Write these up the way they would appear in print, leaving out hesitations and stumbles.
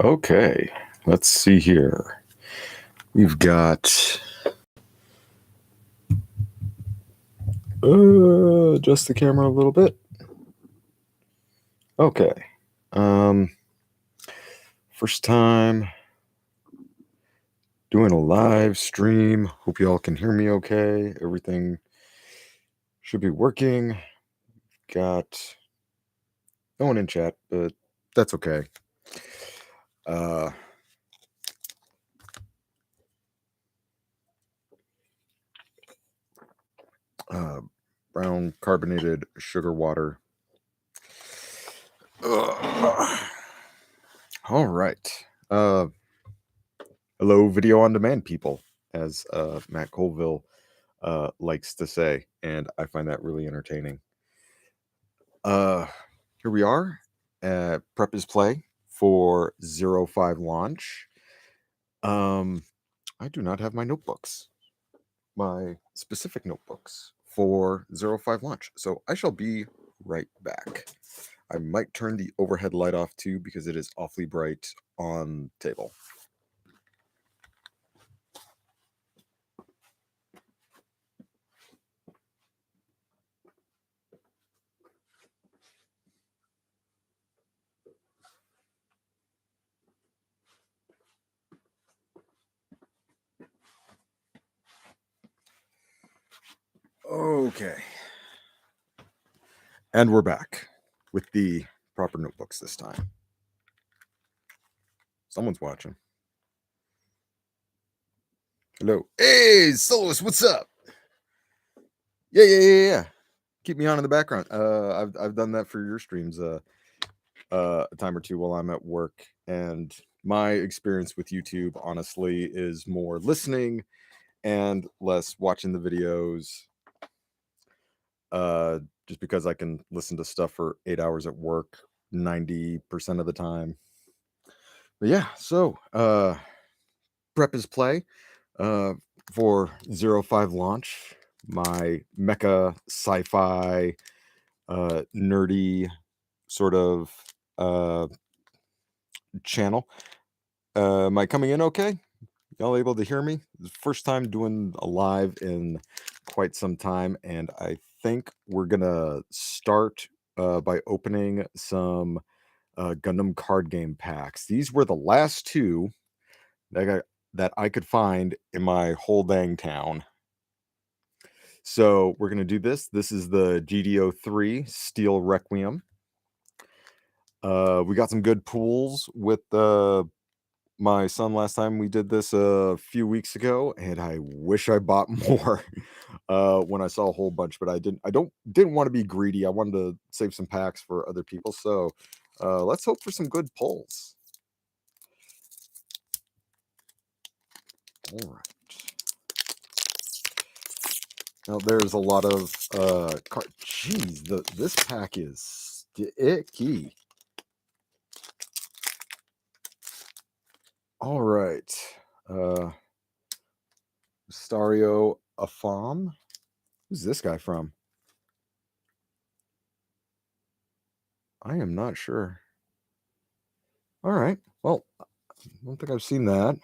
Okay, let's see here. We've got adjust the camera a little bit. Okay. Um First time doing a live stream. Hope you all can hear me okay. Everything should be working. Got no one in chat, but that's okay. Uh uh Brown carbonated sugar water. Ugh. All right. Hello, video on demand people, as Matt Colville likes to say, and I find that really entertaining. Uh, Here we are at Prep is Play for 05 launch. Um, I do not have my notebooks, my specific notebooks for 05 launch, so I shall be right back. I might turn the overhead light off too because it is awfully bright on the table. Okay. And we're back with the proper notebooks this time. Someone's watching. Hello. Hey, Solus, what's up? Yeah. Keep me on in the background. I've done that for your streams a time or two while I'm at work. And my experience with YouTube, honestly, is more listening and less watching the videos. Just because I can listen to stuff for 8 hours at work 90% of the time. But yeah, so Prep is Play for 05 launch. My mecha sci-fi nerdy sort of channel. Am I coming in okay? Y'all able to hear me? First time doing a live in quite some time, and I think we're gonna start by opening some Gundam card game packs. These were the last two that I could find in my whole dang town. So we're gonna do this. This is the GDO3 Steel Requiem. We got some good pools with my son last time we did this a few weeks ago, and I wish I bought more when I saw a whole bunch, but I didn't want to be greedy. I wanted to save some packs for other people. So let's hope for some good pulls. All right. Now there's a lot of jeez, this pack is sticky. All right. Stario Afam. Who's this guy from? I am not sure. All right. Well, I don't think I've seen that.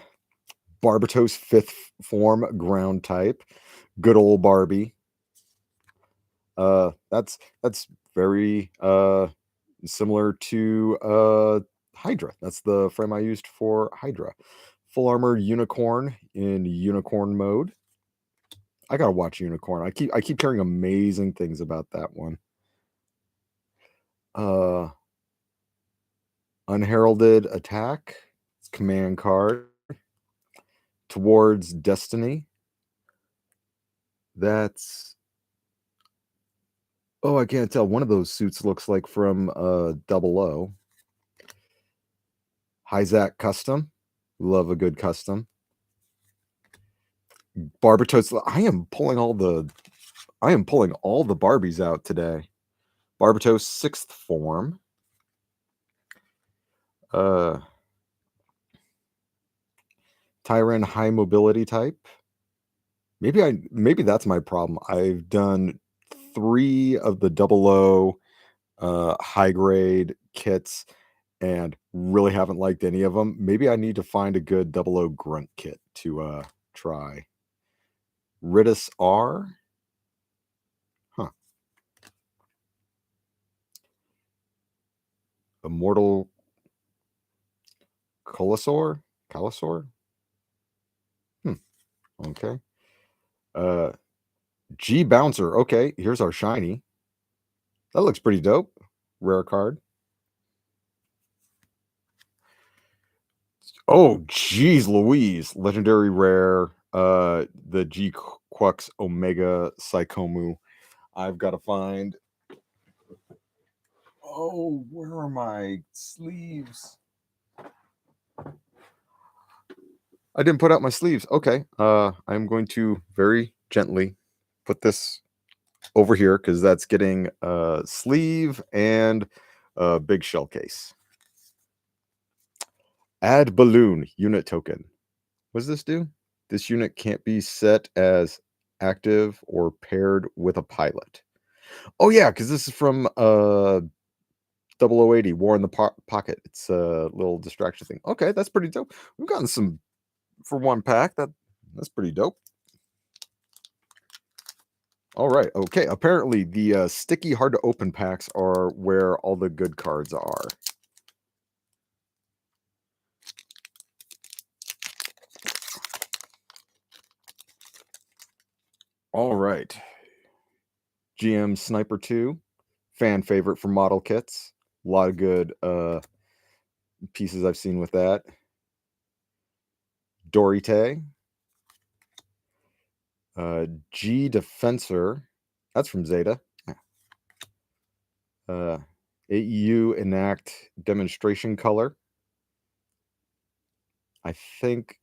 Barbatos fifth form ground type. Good old Barbie. That's very similar to Hydra. That's the frame I used for Hydra. Full armor unicorn in unicorn mode. I gotta watch Unicorn. I keep hearing amazing things about that one. Unheralded attack. Command card. Towards Destiny. That's I can't tell. One of those suits looks like from 00. Hyzak custom. Love a good custom. Barbatos. I am pulling all the Barbies out today. Barbatos sixth form. Tyran high mobility type. Maybe that's my problem. I've done 3 of the 00 high grade kits, and really haven't liked any of them. Maybe I need to find a good double O grunt kit to try. Ridus R. Huh. Immortal Colosaur? Colosaur? Hmm. Okay. Uh G Bouncer. Okay, here's our shiny. That looks pretty dope. Rare card. Oh, geez, Louise. Legendary rare. The G Quux Omega Psychomu. I've got to find. Oh, where are my sleeves? I didn't put out my sleeves. Okay. I'm going to very gently put this over here because that's getting a sleeve and a big shell case. Add balloon unit token. What does this do? This unit can't be set as active or paired with a pilot. Oh yeah, because this is from 0080 War in the Pocket. It's a little distraction thing. Okay, that's pretty dope. We've gotten some for one pack. That's pretty dope. All right. Okay. Apparently, the sticky, hard to open packs are where all the good cards are. All right. GM Sniper 2, fan favorite for model kits. A lot of good pieces I've seen with that. Dorite. G Defensor. That's from Zeta. Uh, AEU Enact Demonstration Color. I think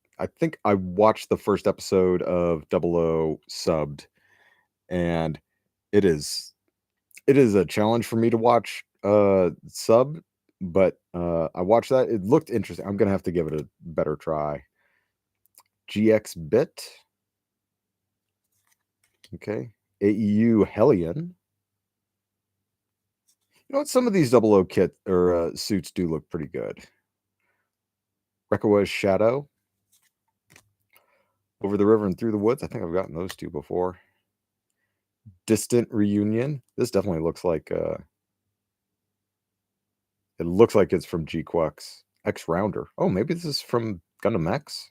I watched the first episode of Double O subbed, and it is it is a challenge for me to watch sub, but I watched that. It looked interesting. I'm gonna have to give it a better try. GX Bit. Okay. AEU Hellion. You know what? Some of these double O kit or suits do look pretty good. Rekawa's Shadow. Over the River and Through the Woods. I think I've gotten those two before. Distant Reunion. This definitely looks like it looks like it's from G-Quux. X Rounder. Oh, maybe this is from Gundam Mechs.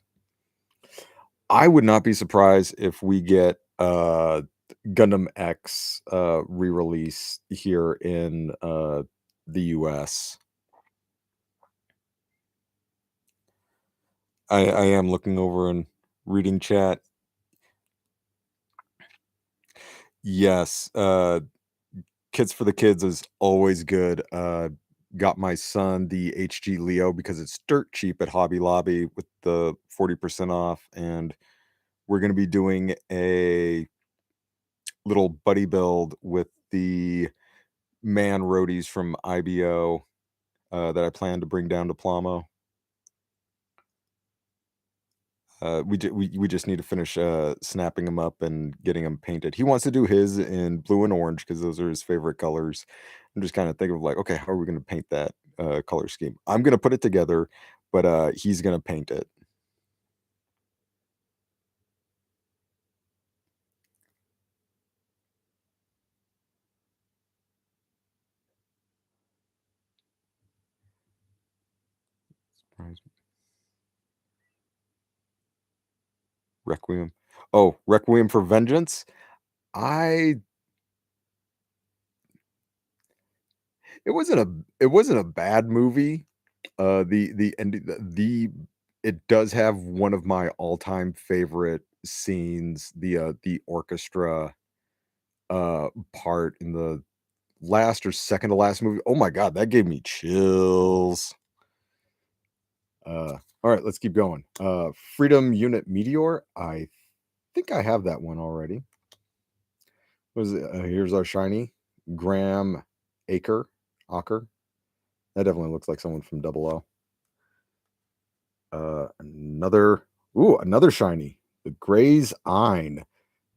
I would not be surprised if we get Gundam X re-release here in the US. I am looking over and reading chat. Yes, Kits for the Kids is always good. Got my son the HG Leo because it's dirt cheap at Hobby Lobby with the 40% off, and we're going to be doing a little buddy build with the man roadies from IBO that I plan to bring down to Plamo. We just need to finish snapping them up and getting them painted. He wants to do his in blue and orange because those are his favorite colors. I'm just kind of thinking of like, okay, how are we going to paint that color scheme? I'm going to put it together, but he's going to paint it. Requiem. Oh, Requiem for Vengeance. I it wasn't a bad movie. The ending the it does have one of my all-time favorite scenes, the orchestra part in the last or second to last movie. Oh my god, that gave me chills. All right, let's keep going. Freedom Unit Meteor. I think I have that one already. What is it? Here's our shiny Graham Acker. That definitely looks like someone from Double O. Another shiny. The Gray's Ein.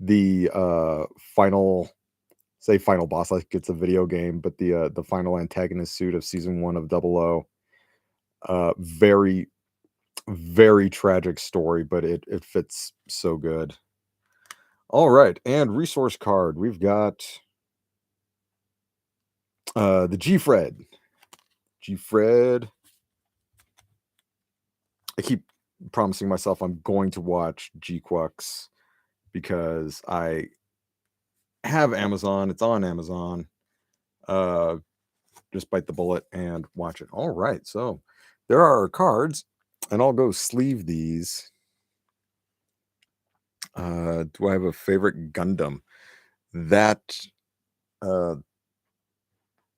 The final boss like it's a video game, but the final antagonist suit of season 1 of Double O. Very, very tragic story, but it fits so good. All right, and resource card. We've got the G Fred. G Fred. I keep promising myself I'm going to watch G Quux because I have Amazon. It's on Amazon. Uh, just bite the bullet and watch it. All right, so there are our cards, and I'll go sleeve these. Do I have a favorite Gundam? That uh,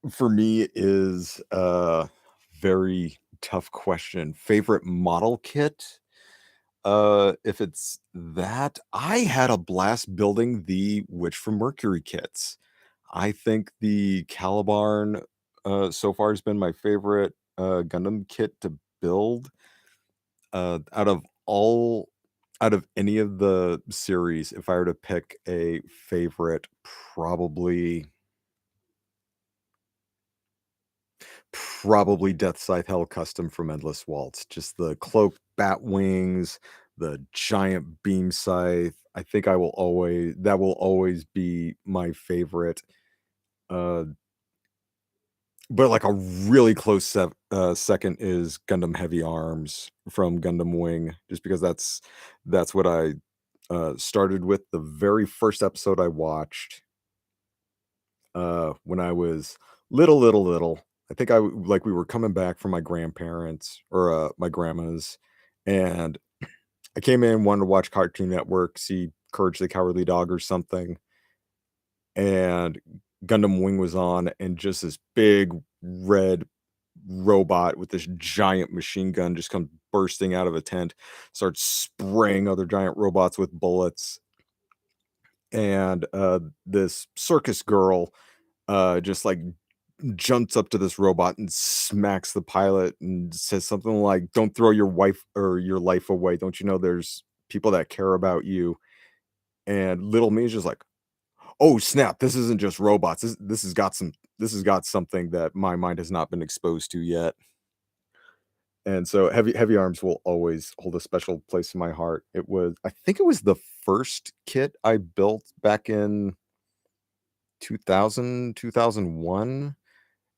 for me is a very tough question. Favorite model kit? If it's that, I had a blast building the Witch from Mercury kits. I think the Calibarn so far has been my favorite Gundam kit to build. Out of all out of any of the series, if I were to pick a favorite, probably Death Scythe Hell Custom from Endless Waltz. Just the cloak bat wings, the giant beam scythe. I think I will always that will always be my favorite. Uh, but like a really close second is Gundam Heavy Arms from Gundam Wing, just because that's what I started with the very first episode I watched when I was little. I think like we were coming back from my grandparents or my grandma's, and I came in, wanted to watch Cartoon Network, see Courage the Cowardly Dog or something, and Gundam Wing was on, and just this big red robot with this giant machine gun just comes bursting out of a tent, starts spraying other giant robots with bullets, and this circus girl just like jumps up to this robot and smacks the pilot and says something like, "Don't throw your wife or your life away. Don't you know there's people that care about you?" And little me is just like, "Oh snap! This isn't just robots. This has got something that my mind has not been exposed to yet." And so heavy arms will always hold a special place in my heart. I think it was the first kit I built back in 2001.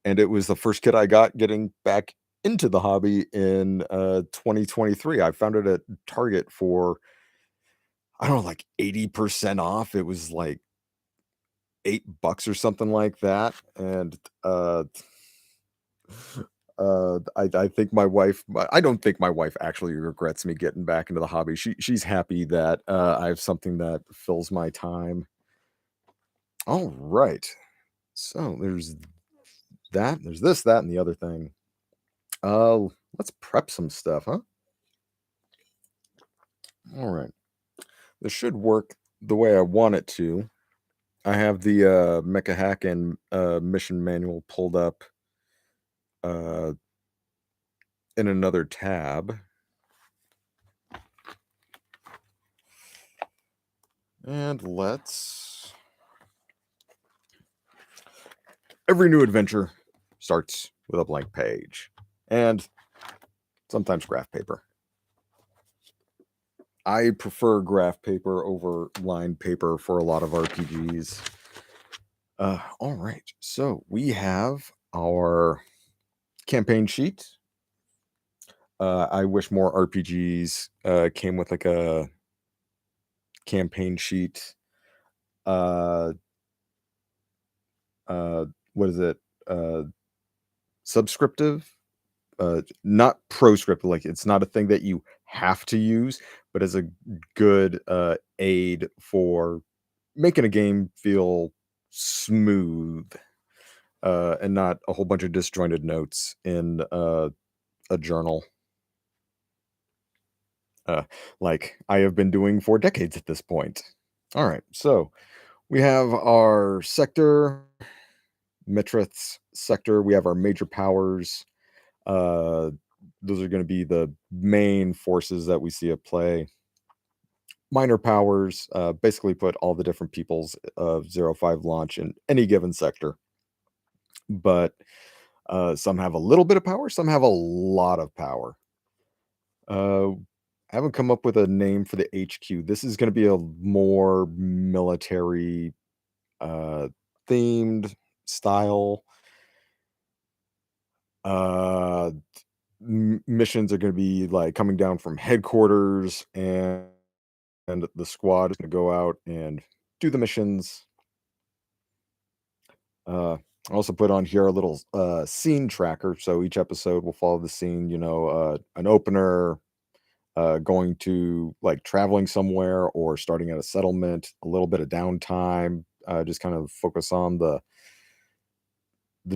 And it was the first kit I got getting back into the hobby in 2023. I found it at Target for, I don't know, like 80% off. It was like $8 or something like that. And I think I don't think my wife actually regrets me getting back into the hobby. She's happy that I have something that fills my time. All right. So there's that. There's this, that, and the other thing. Uh, let's prep some stuff, huh? All right. This should work the way I want it to. I have the Mecha Hack and mission manual pulled up uh, in another tab. And every new adventure starts with a blank page and sometimes graph paper. I prefer graph paper over lined paper for a lot of RPGs. All right, so we have our campaign sheet. I wish more RPGs came with like a campaign sheet. Uh, what is it? Uh, Subscriptive, not proscriptive. Like it's not a thing that you have to use, but as a good aid for making a game feel smooth and not a whole bunch of disjointed notes in a journal, uh, like I have been doing for decades at this point. All right, so we have our sector, Mitrith's sector. We have our major powers. Uh, those are going to be the main forces that we see at play. Minor powers basically put all the different peoples of 05 launch in any given sector. But Some have a little bit of power, some have a lot of power. Uh, I haven't come up with a name for the HQ. This is going to be a more military uh, themed style. Uh, Missions are going to be like coming down from headquarters, and the squad is going to go out and do the missions. I also put on here a little scene tracker, so each episode will follow the scene. An opener, going to like traveling somewhere or starting at a settlement, a little bit of downtime, just kind of focus on the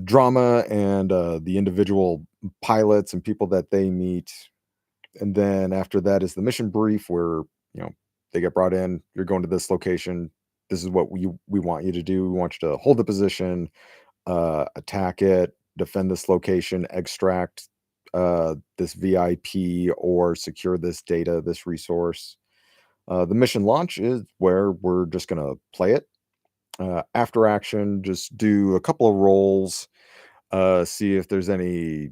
drama and the individual pilots and people that they meet. And then after that is the mission brief where, you know, they get brought in, you're going to this location. This is what we want you to do. We want you to hold the position, attack it, defend this location, extract this VIP, or secure this data, this resource. The mission launch is where we're just going to play it. After action, just do a couple of rolls, see if there's any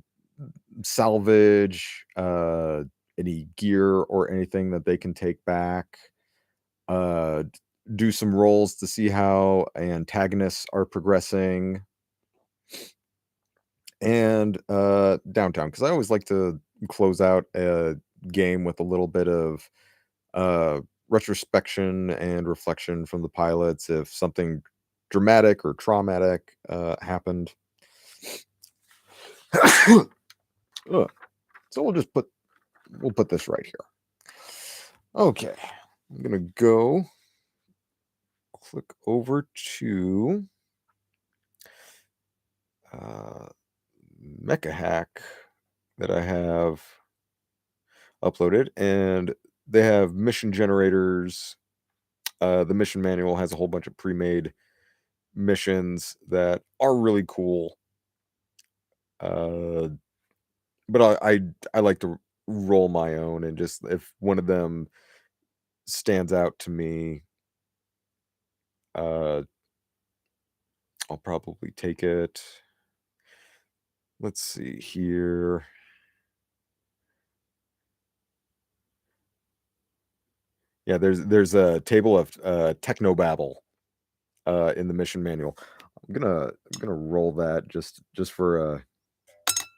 salvage, any gear or anything that they can take back. Do some rolls to see how antagonists are progressing, and downtown, because I always like to close out a game with a little bit of uh, retrospection and reflection from the pilots if something dramatic or traumatic happened. Ugh. So we'll put this right here. Okay, I'm gonna go click over to uh, Mecha Hack that I have uploaded, and they have mission generators. The mission manual has a whole bunch of pre-made missions that are really cool. Uh, but I like to roll my own, and just if one of them stands out to me, uh, I'll probably take it. Let's see here. Yeah, there's a table of technobabble in the mission manual. I'm gonna roll that just for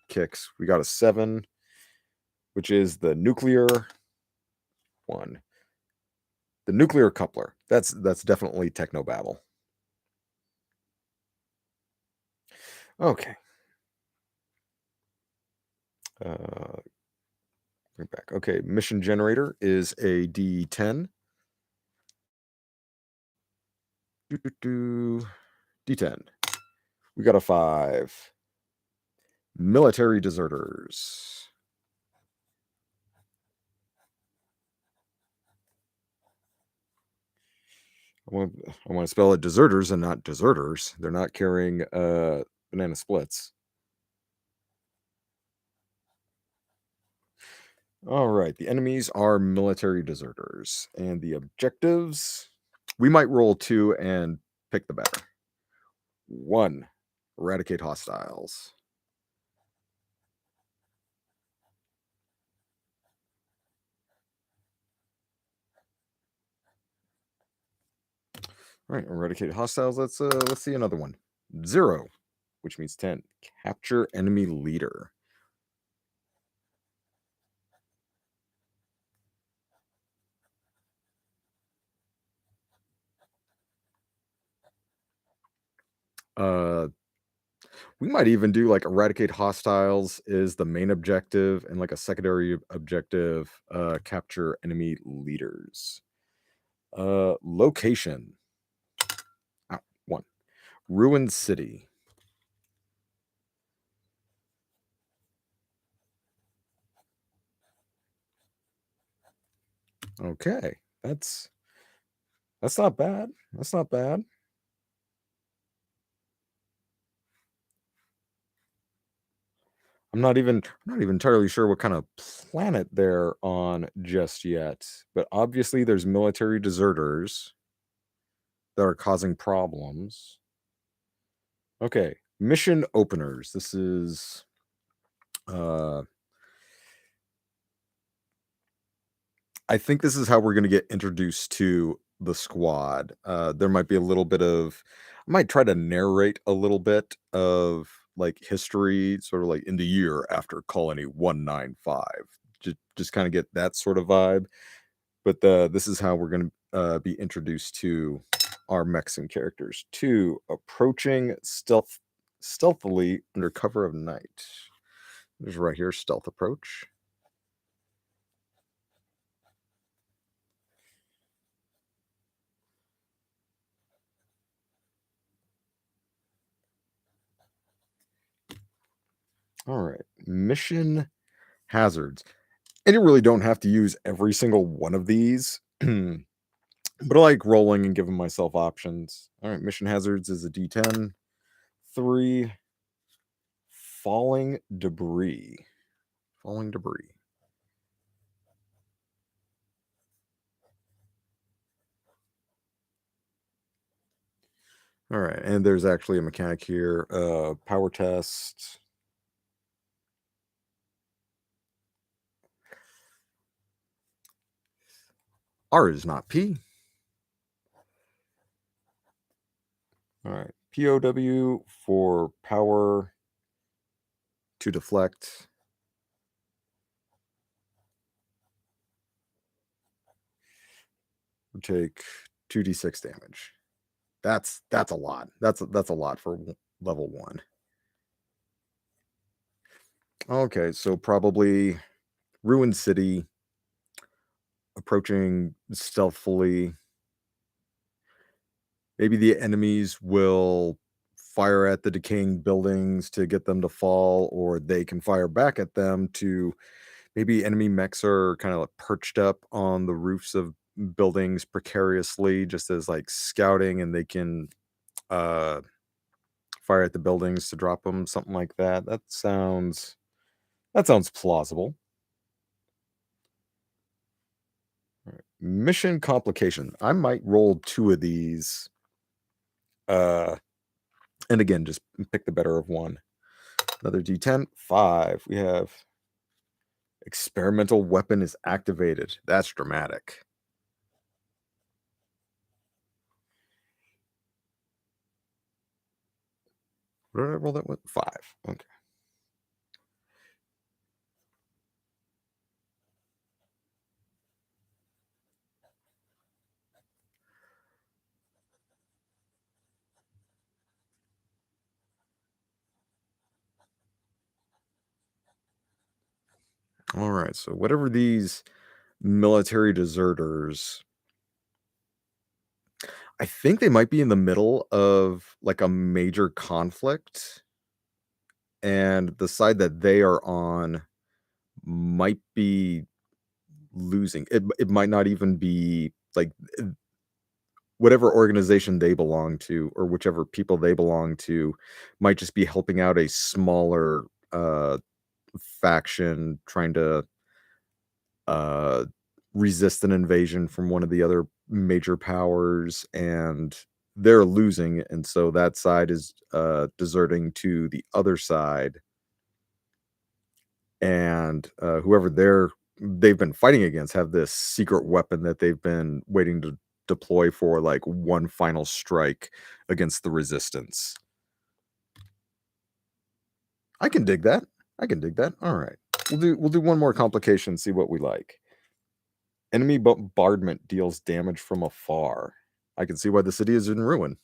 kicks. We got a 7, which is the nuclear one. The nuclear coupler. That's definitely technobabble. Okay. Uh, bring back. Okay, mission generator is a D10. Doo-doo-doo. D10. We got a 5. Military deserters. I want to spell it deserters and not deserters. They're not carrying banana splits. All right, the enemies are military deserters, and the objectives, we might roll 2 and pick the better. 1, eradicate hostiles. All right, eradicate hostiles. Let's see another one. 0, which means 10. Capture enemy leader. Uh, we might even do like eradicate hostiles is the main objective, and like a secondary objective, capture enemy leaders. Location. 1, ruined city. Okay, that's not bad. That's not bad. I'm not even entirely sure what kind of planet they're on just yet, but obviously there's military deserters that are causing problems. Okay, mission openers. This is uh I think this is how we're gonna get introduced to the squad. There might be a little bit of I might try to narrate a little bit of, like, history, sort of like in the year after Colony 195. Just kinda get that sort of vibe, but, this is how we're gonna, be introduced to our Mexican characters. 2, approaching stealthily under cover of night. There's right here, stealth approach. Alright, mission hazards. And you really don't have to use every single one of these, but I like rolling and giving myself options. All right, mission hazards is a D10. 3, falling debris. Falling debris. All right, and there's actually a mechanic here. Power test. R is not P. All right, POW for power to deflect. We take 2d6 damage. That's a lot. That's a lot for level 1. Okay, so probably ruined city, approaching stealthily. Maybe the enemies will fire at the decaying buildings to get them to fall, or they can fire back at them to maybe enemy mechs are kind of like perched up on the roofs of buildings precariously, just as like scouting, and they can uh fire at the buildings to drop them, something like that. That sounds plausible. Mission complication. I might roll 2 of these, uh, and again, just pick the better of one. Another D10, 5. We have experimental weapon is activated. That's dramatic. What did I roll that with? 5. Okay. All right. So whatever these military deserters, I think they might be in the middle of like a major conflict, and the side that they are on might be losing. It might not even be like whatever organization they belong to, or whichever people they belong to, might just be helping out a smaller faction trying to uh resist an invasion from one of the other major powers, and they're losing, and so that side is deserting to the other side, and whoever they've been fighting against have this secret weapon that they've been waiting to deploy for like one final strike against the resistance. I can dig that. I can dig that. All right. We'll do one more complication, see what we like. Enemy bombardment deals damage from afar. I can see why the city is in ruin.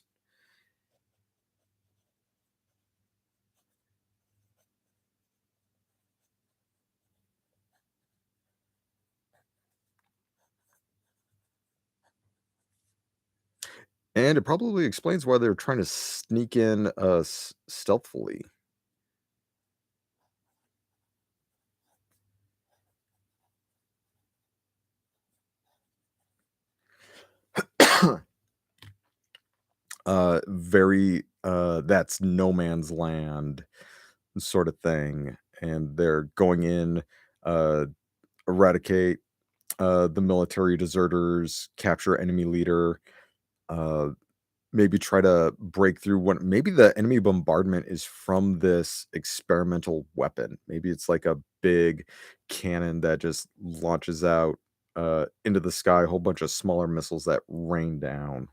And it probably explains why they're trying to sneak in stealthily. Very that's no man's land sort of thing, and they're going in, uh eradicate the military deserters, capture enemy leader, uh maybe try to break through one. Maybe the enemy bombardment is from this experimental weapon. Maybe it's like a big cannon that just launches out into the sky, a whole bunch of smaller missiles that rain down.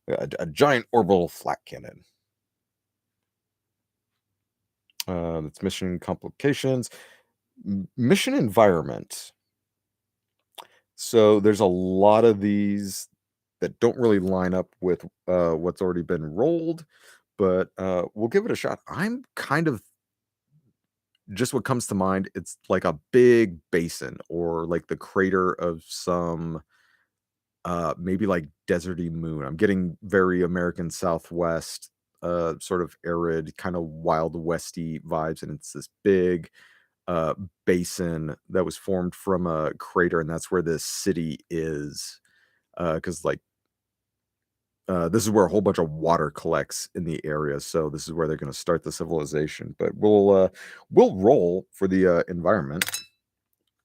A giant orbital flat cannon. That's mission complications. Mission environment. So there's a lot of these that don't really line up with what's already been rolled, but we'll give it a shot. I'm kind of just what comes to mind. It's like a big basin or like the crater of some maybe like deserty moon. I'm getting very American Southwest, sort of arid, kind of wild westy vibes, and it's this big uh basin that was formed from a crater, and that's where this city is. Because like this is where a whole bunch of water collects in the area, so this is where they're going to start the civilization. But we'll roll for the environment.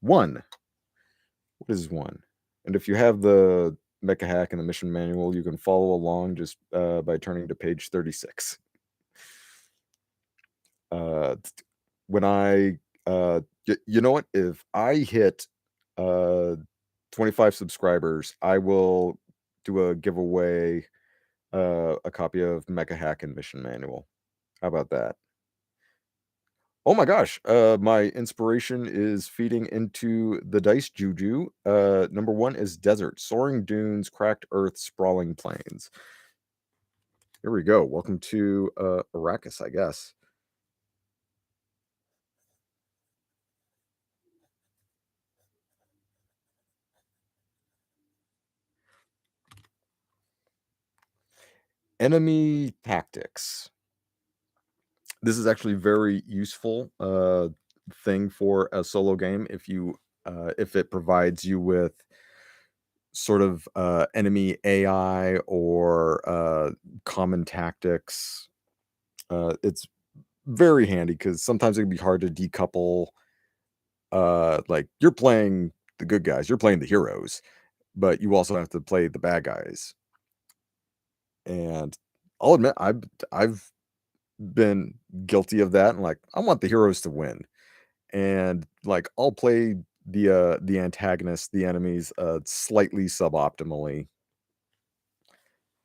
One. What is one? And if you have the mecha hack and the mission manual, you can follow along just by turning to page 36. When you know what? If I hit uh 25 subscribers, I will do a giveaway, a copy of Mecha Hack and Mission Manual. How about that? Oh my gosh, my inspiration is feeding into the dice juju. Number one is desert, soaring dunes, cracked earth, sprawling plains. Here we go. Welcome to Arrakis, I guess. Enemy tactics. This is actually very useful thing for a solo game if it provides you with sort of enemy AI or common tactics. It's very handy because sometimes it can be hard to decouple. Like you're playing the good guys, you're playing the heroes, but you also have to play the bad guys. And I'll admit, I've been guilty of that. And like, I want the heroes to win, and like I'll play the antagonist, the enemies, slightly suboptimally.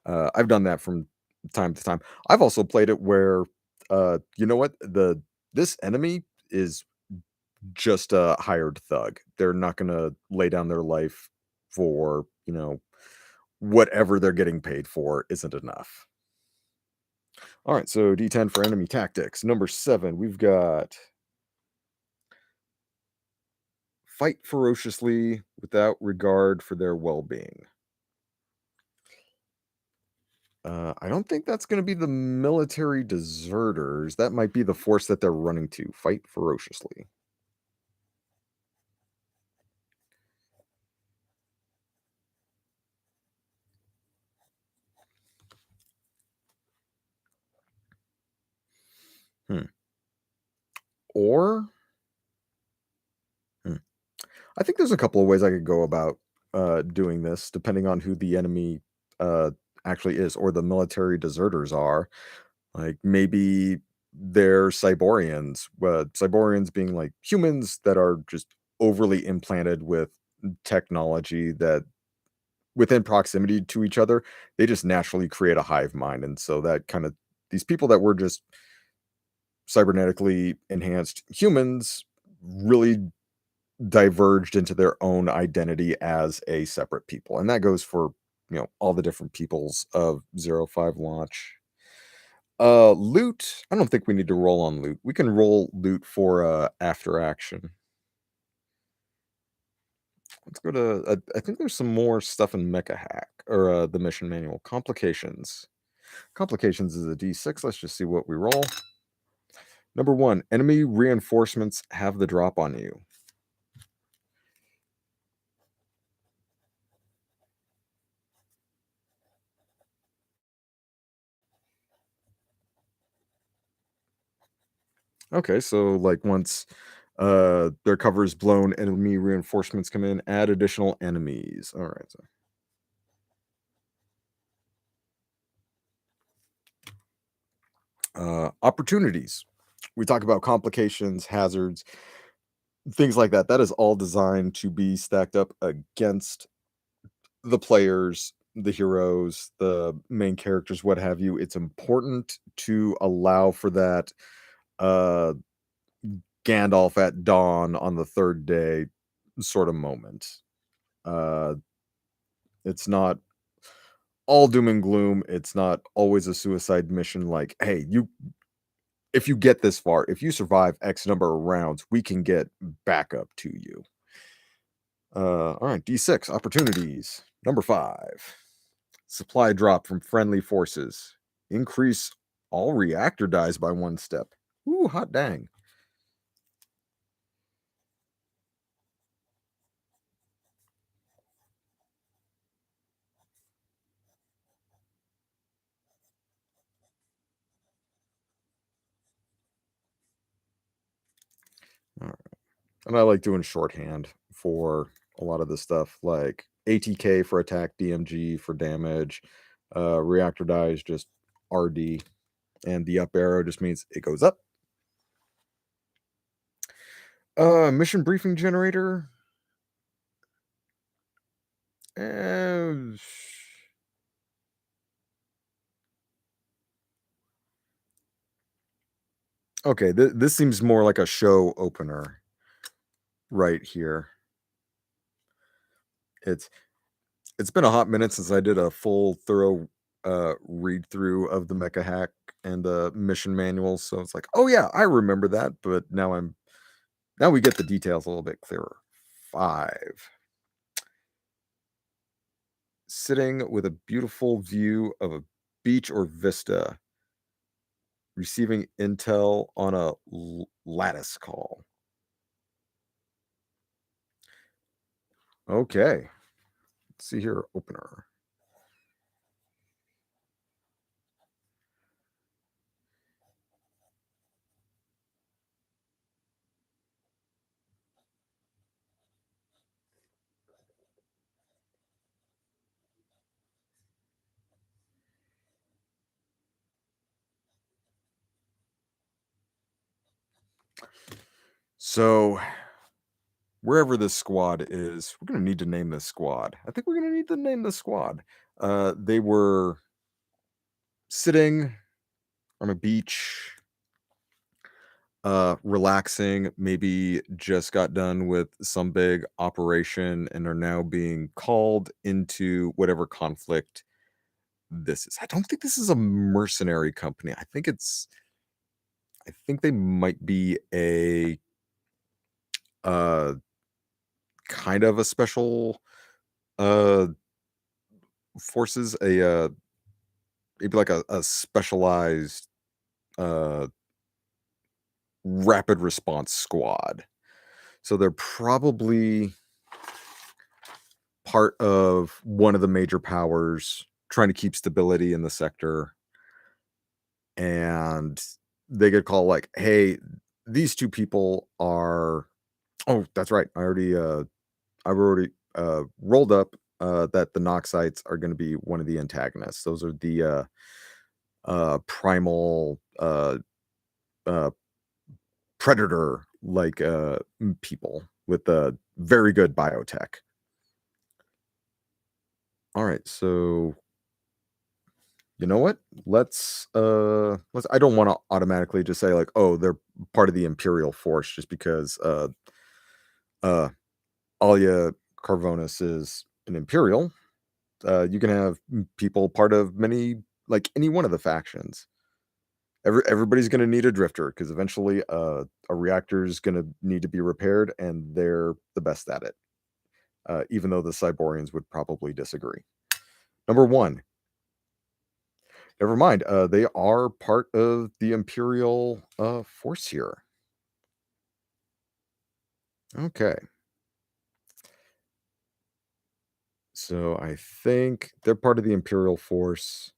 I've done that from time to time. I've also played it where, you know what, this enemy is just a hired thug. They're not gonna lay down their life for, whatever they're getting paid for isn't enough. All right, so D10 for enemy tactics. Number 7, we've got fight ferociously without regard for their well-being. I don't think that's gonna be the military deserters. That might be the force that they're running to. Fight ferociously. Hmm. Or hmm, I think there's a couple of ways I could go about doing this, depending on who the enemy uh, actually is, or the military deserters are. Like maybe they're Cyborians. Cyborians being like humans that are just overly implanted with technology that within proximity to each other, they just naturally create a hive mind. And so that kind of these people that were just cybernetically enhanced humans really diverged into their own identity as a separate people. And that goes for, all the different peoples of 05 launch. Loot, I don't think we need to roll on loot. We can roll loot for after action. Let's go to I think there's some more stuff in Mecha Hack or the mission manual. Complications. Complications is a D6. Let's just see what we roll. Number 1, enemy reinforcements have the drop on you. Okay, so like once their cover is blown, enemy reinforcements come in, add additional enemies. All right. So Opportunities. We talk about complications, hazards, things like that. That is all designed to be stacked up against the players, the heroes, the main characters, what have you. It's important to allow for that uh Gandalf at dawn on the third day sort of moment. Uh it's not all doom and gloom. It's not always a suicide mission like, hey, you if you get this far, if you survive X number of rounds, we can get backup to you. All right, D6 opportunities. Number 5. Supply drop from friendly forces. Increase all reactor dies by 1 step. Ooh, hot dang. All right. And I like doing shorthand for a lot of this stuff, like ATK for attack, DMG for damage. Reactor die is just RD, and the up arrow just means it goes up. Mission briefing generator. Uh, okay, this seems more like a show opener right here. It's it's been a hot minute since I did a full thorough read through of the mecha hack and the mission manual, so it's like, oh yeah, I remember that, but now we get the details a little bit clearer. 5. Sitting with a beautiful view of a beach or vista, receiving intel on a lattice call. Okay, let's see here, opener. So wherever this squad is, we're gonna need to name this squad. I think we're gonna need to name this squad. They were sitting on a beach, relaxing, maybe just got done with some big operation and are now being called into whatever conflict this is. I don't think this is a mercenary company. I think they might be a uh kind of a special uh forces, maybe like a specialized uh rapid response squad. So they're probably part of one of the major powers trying to keep stability in the sector, and they get called like, hey, these two people are, oh, that's right, I've already rolled up that the Noxites are going to be one of the antagonists. Those are the primal uh predator like people with very good biotech. All right, so you know what? Let's I don't want to automatically just say like, oh, they're part of the Imperial Force just because uh Alia Carvonis is an Imperial. You can have people part of many, like any one of the factions. Everybody's going to need a drifter because eventually a reactor is going to need to be repaired, and they're the best at it. Even though the Cyborians would probably disagree. Number 1, never mind. They are part of the Imperial force here. Okay. So I think they're part of the Imperial force.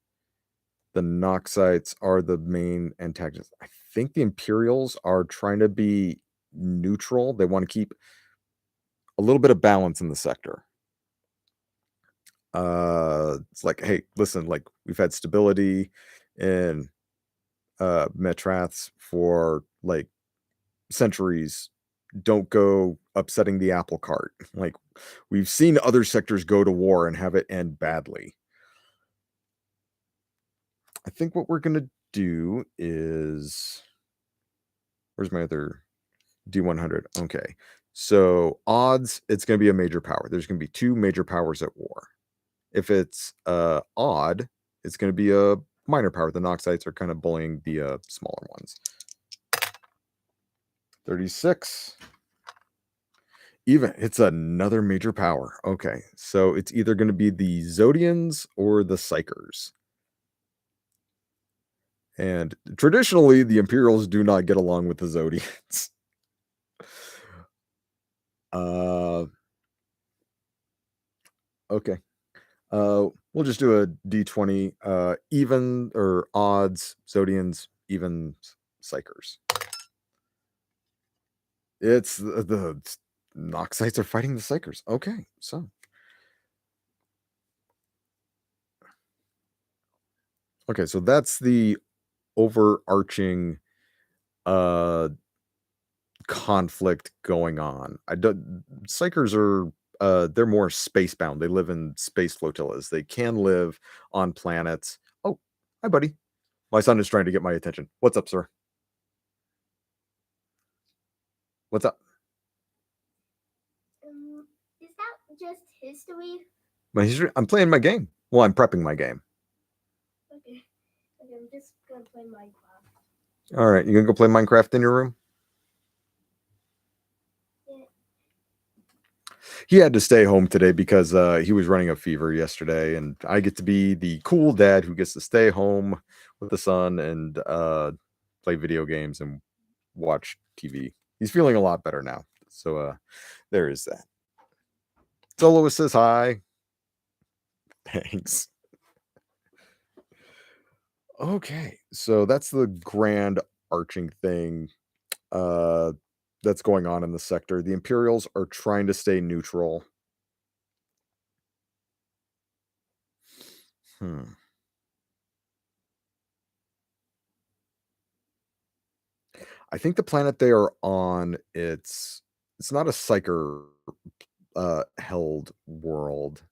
The Noxites are the main antagonists. I think the Imperials are trying to be neutral. They want to keep a little bit of balance in the sector. It's like, hey, listen, like we've had stability in Metraths for like centuries don't go upsetting the apple cart. Like we've seen other sectors go to war and have it end badly. I think what we're gonna do is where's my other D100? Okay. So odds, it's gonna be a major power. There's gonna be two major powers at war. If it's odd, it's gonna be a minor power. The Noxites are kind of bullying the smaller ones. 36. Even it's another major power. Okay, so it's either going to be the Zodians or the Psychers. And traditionally, the Imperials do not get along with the Zodians. uh, okay. We'll just do a D20. Even or odds, Zodians, even Psychers. It's the Noxites are fighting the Psychers. Okay, so okay, so that's the overarching uh conflict going on. I don't Psychers are they're more spacebound. They live in space flotillas. They can live on planets. Oh, hi buddy. My son is trying to get my attention. What's up, sir? What's up? Is that just history? My history? I'm playing my game. Well, I'm prepping my game. Okay. Okay, I'm just gonna play Minecraft. All right, you gonna go play Minecraft in your room? Yeah. He had to stay home today because he was running a fever yesterday, and I get to be the cool dad who gets to stay home with the son and play video games and watch TV. He's feeling a lot better now. So there is that. Soloist says hi. Thanks. Okay, so that's the grand arching thing uh that's going on in the sector. The Imperials are trying to stay neutral. Hmm. I think the planet they are on, it's not a psyker held world.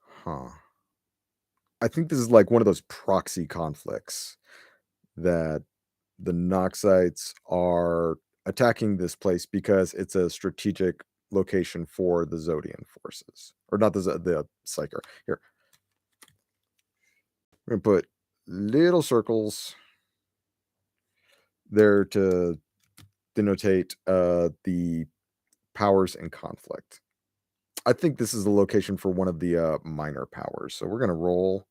Huh. I think this is like one of those proxy conflicts that the Noxites are attacking this place because it's a strategic location for the Zodian forces. Or not the Psyker. Here. We're gonna put little circles there to denotate the powers in conflict. I think this is the location for one of the minor powers. So we're gonna roll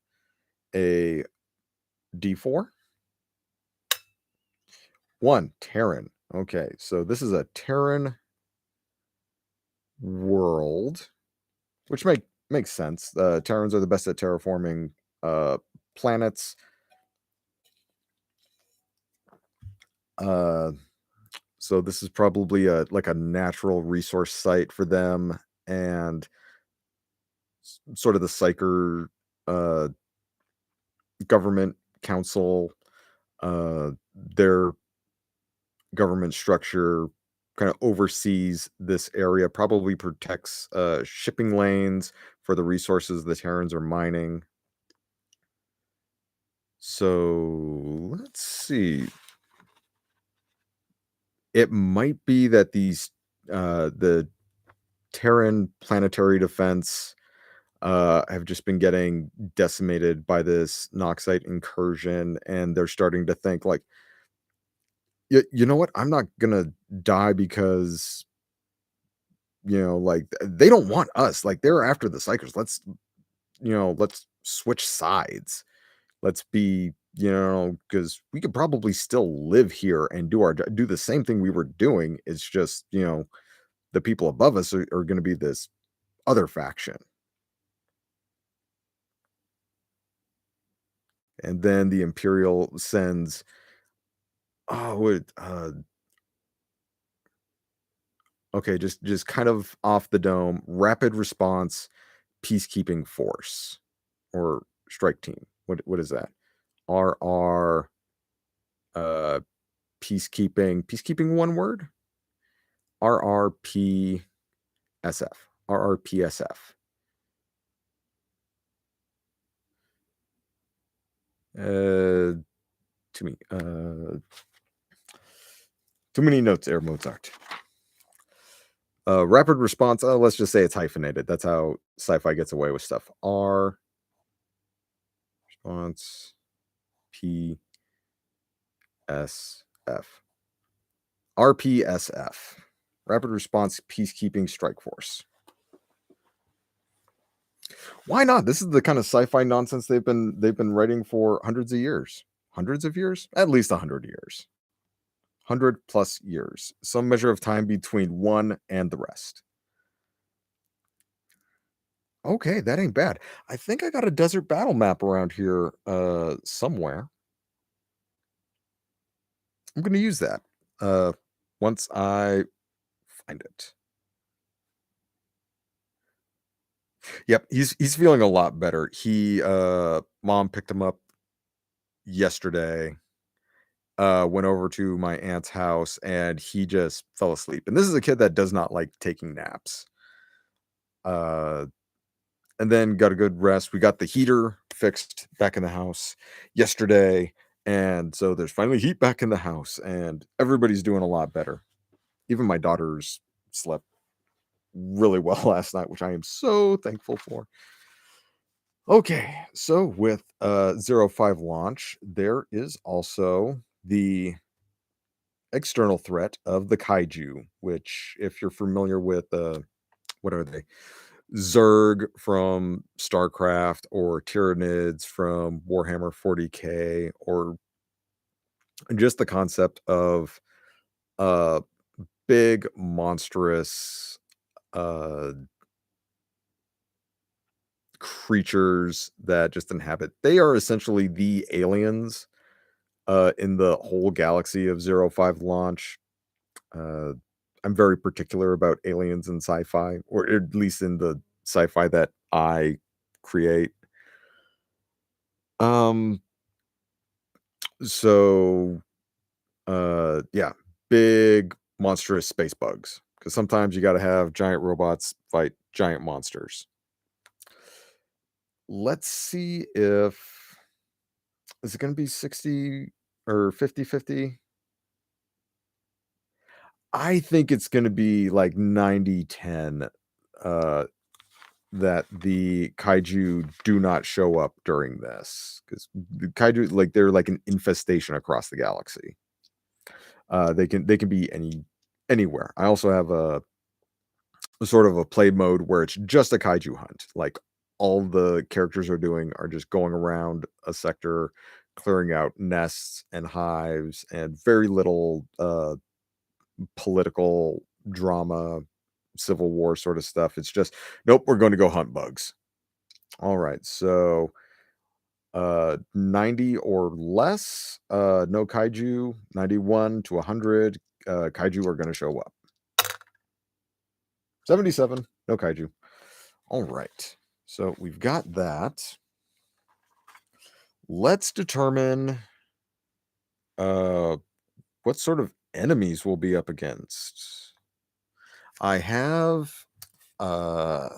a d4. 1 Terran. Okay, so this is a Terran world, which makes sense. Terrans are the best at terraforming planets. Uh, so this is probably like a natural resource site for them, and sort of the Psyker uh, government council, their government structure kind of oversees this area, probably protects shipping lanes for the resources the Terrans are mining. So let's see. It might be that the Terran planetary defense have just been getting decimated by this Noxite incursion, and they're starting to think like, you know what? I'm not gonna die because like they don't want us. Like they're after the Psychers. Let's switch sides. Let's be, because we could probably still live here and do the same thing we were doing. It's just, the people above us are going to be this other faction. And then the Imperial sends, okay, just kind of off the dome, rapid response peacekeeping force, or strike team. What is that? RR peacekeeping one word? RRPSF. RRPSF. Too many too many notes there, Mozart. Rapid response, let's just say it's hyphenated. That's how sci-fi gets away with stuff. R response P S F. RPSF. Rapid Response Peacekeeping Strike Force. Why not? This is the kind of sci-fi nonsense they've been writing for hundreds of years. Hundreds of years? At least 100 years. 100 plus years. Some measure of time between one and the rest. Okay, that ain't bad. I think I got a desert battle map around here somewhere. I'm going to use that once I find it. Yep, he's feeling a lot better. Mom picked him up yesterday, went over to my aunt's house, and he just fell asleep. And this is a kid that does not like taking naps. Uh, and then got a good rest. We got the heater fixed back in the house yesterday, and so there's finally heat back in the house, and everybody's doing a lot better. Even my daughters slept really well last night, which I am so thankful for. Okay, so with 05 launch, there is also the external threat of the kaiju, which, if you're familiar with, what are they? Zerg from StarCraft, or Tyranids from Warhammer 40K, or just the concept of uh, big, monstrous uh, creatures that just inhabit. They are essentially the aliens in the whole galaxy of 05 launch. Uh, I'm very particular about aliens in sci-fi, or at least in the sci-fi that I create. Um, so yeah, big monstrous space bugs. Because sometimes you gotta have giant robots fight giant monsters. Let's see if is it gonna be 60 or 50-50? I think it's gonna be like 90-10, uh, that the kaiju do not show up during this, because the kaiju, like, they're like an infestation across the galaxy. They can be anywhere. I also have a sort of a play mode where it's just a kaiju hunt. Like, all the characters are doing are just going around a sector, clearing out nests and hives, and very little political drama, civil war sort of stuff. It's just, nope, we're going to go hunt bugs. All right, so 90 or less, no kaiju. 91 to 100, kaiju are going to show up. 77, no kaiju. All right, so we've got that. Let's determine uh what sort of enemies we'll be up against. I have uh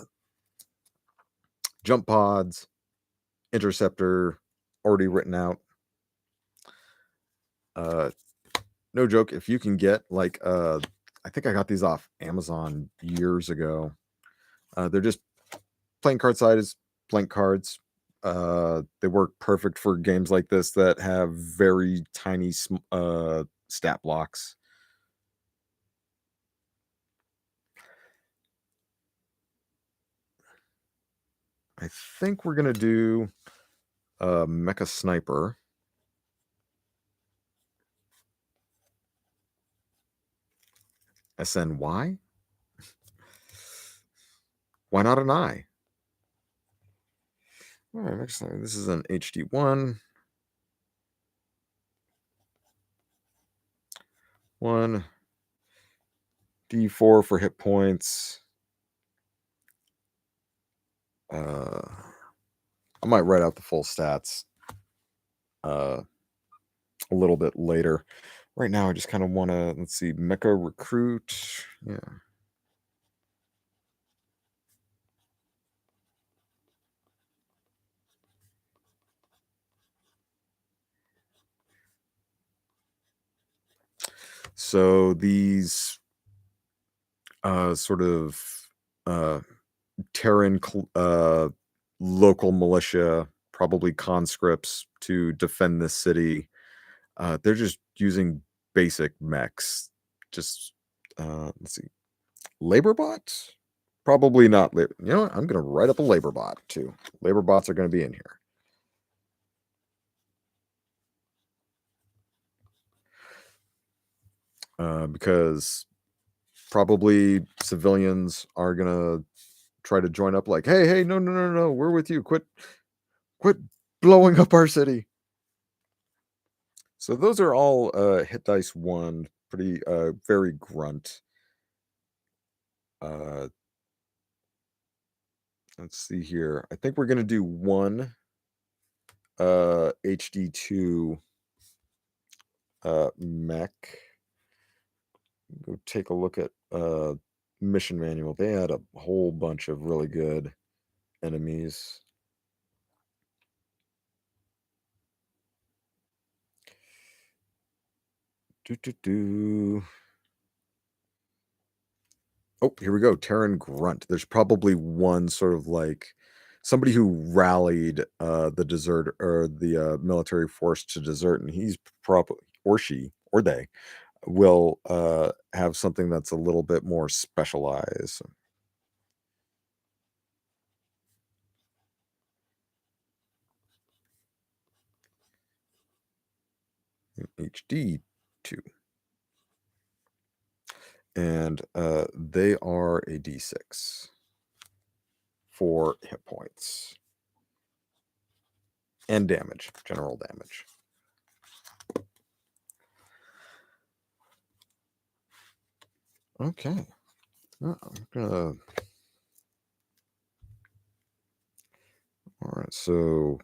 jump pods, interceptor already written out. Uh no joke, if you can get like I think I got these off Amazon years ago. They're just playing card sizes, blank cards. They work perfect for games like this that have very tiny stat blocks. I think we're gonna do Mecha Sniper. SNY? Why not an I? All right, this is an HD1. 1 D4 for hit points. I might write out the full stats uh, a little bit later. Right now, I just kind of want to, let's see, Mecha Recruit. Yeah. So these sort of uh, Terran local militia, probably conscripts, to defend this city. They're just using basic mechs. Just let's see, labor bots. Probably not. You know what? I'm going to write up a labor bot too. Labor bots are going to be in here. Because probably civilians are going to try to join up like, hey, no, no, no, no, we're with you. Quit blowing up our city. So those are all hit dice one, pretty very grunt. Uh let's see here. I think we're gonna do one HD2 mech. Go take a look at mission manual. They had a whole bunch of really good enemies. Do do do. Oh, here we go. Terran Grunt. There's probably one sort of like somebody who rallied the desert or the military force to desert, and he's probably, or she or they will have something that's a little bit more specialized. HD2. And they are a D6 for hit points and damage, general damage. Okay. I'm gonna. All right. So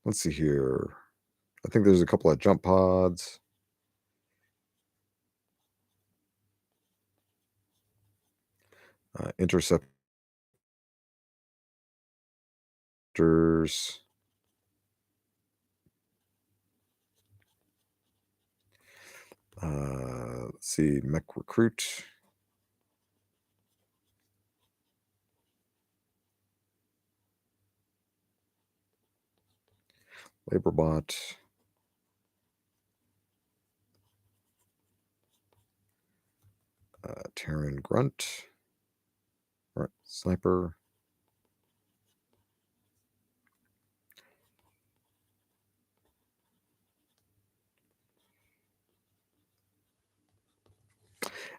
let's see here. I think there's a couple of jump pods. Interceptors. Let's see, mech recruit. Labor bot. Terran grunt. Right, sniper.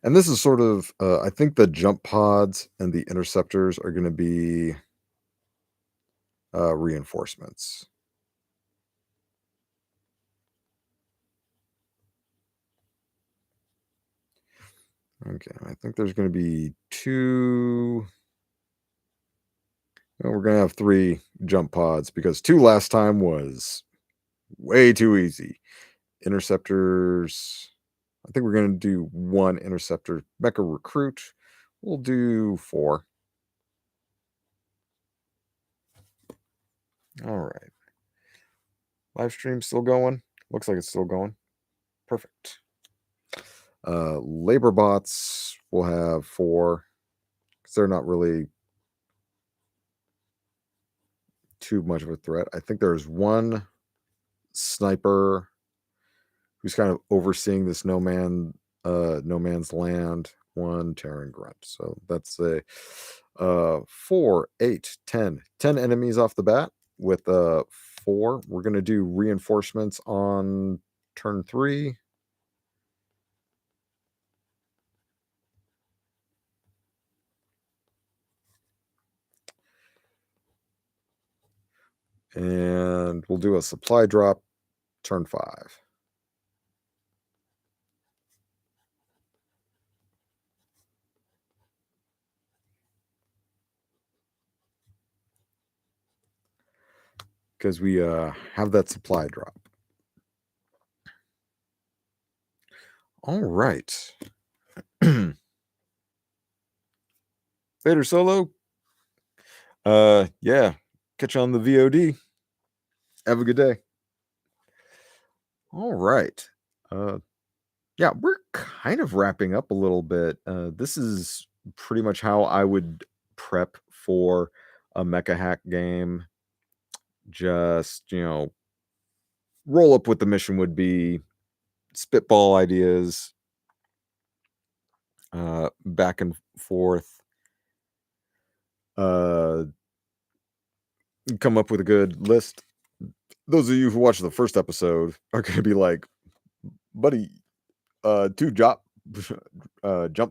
And this is sort of, I think the jump pods and the interceptors are going to be reinforcements. Okay, I think there's going to be two. Well, we're going to have three jump pods because two last time was way too easy. Interceptors. I think we're going to do one interceptor mecha recruit. We'll do four. All right. Live stream still going? Looks like it's still going. Perfect. Labor bots will have four because they're not really too much of a threat. I think there's one sniper who's kind of overseeing this no man's land. One Terran grunt. So that's a 4, 8, 10. 10 enemies off the bat with four. We're gonna do reinforcements on turn 3. And we'll do a supply drop turn 5. because we have that supply drop. All right. Vader Solo. Yeah. Catch you on the VOD. Have a good day. All right. Yeah, we're kind of wrapping up a little bit. This is pretty much how I would prep for a mecha hack game. Just, roll up what the mission would be, spitball ideas, back and forth, uh, come up with a good list. Those of you who watched the first episode are going to be like, buddy, two jump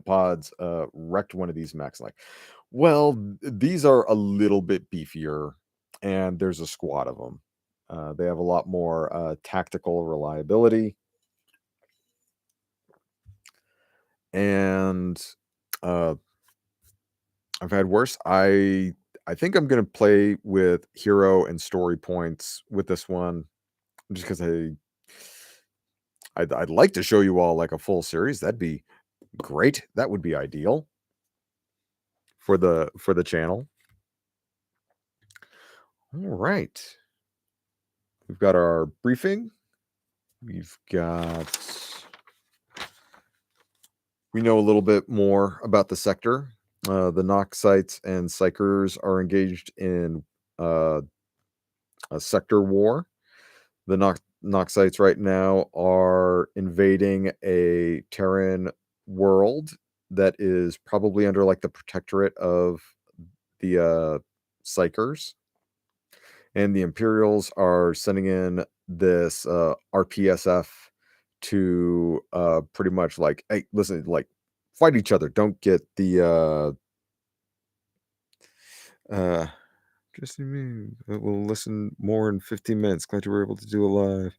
pods wrecked one of these mechs. Like, well, these are a little bit beefier, and there's a squad of them. They have a lot more tactical reliability, and uh, I've had worse. I think I'm gonna play with hero and story points with this one, just because I'd like to show you all like a full series. That'd be great. That would be ideal for the channel. All right. We've got our briefing. We've got we know a little bit more about the sector. The Noxites and Psychers are engaged in uh, a sector war. The Noxites right now are invading a Terran world that is probably under like the protectorate of the Psychers. And the Imperials are sending in this RPSF to pretty much like, hey, listen, like fight each other. Don't get the uh just me. We'll listen more in 15 minutes. Glad you were able to do a live.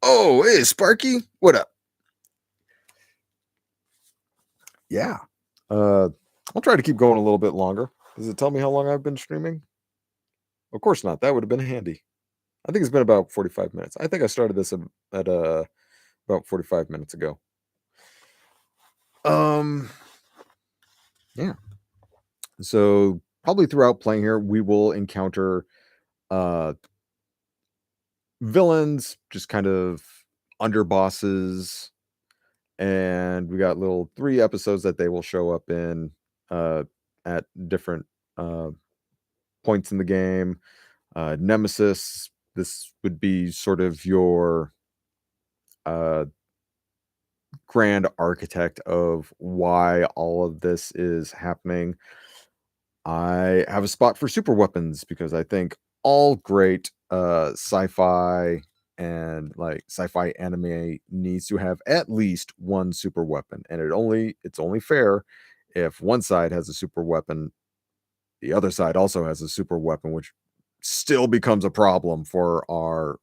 Oh, hey, Sparky, what up? Yeah. I'll try to keep going a little bit longer. Does it tell me how long I've been streaming? Of course not. That would have been handy. I think it's been about 45 minutes. I think I started this at about 45 minutes ago. Um, yeah. So probably throughout playing here, we will encounter uh villains, just kind of underbosses, and we got little 3 episodes that they will show up in uh at different uh points in the game. Nemesis, this would be sort of your uh grand architect of why all of this is happening. I have a spot for super weapons because I think all great sci-fi and like sci-fi anime needs to have at least one super weapon, and it's only fair if one side has a super weapon, the other side also has a super weapon, which still becomes a problem for our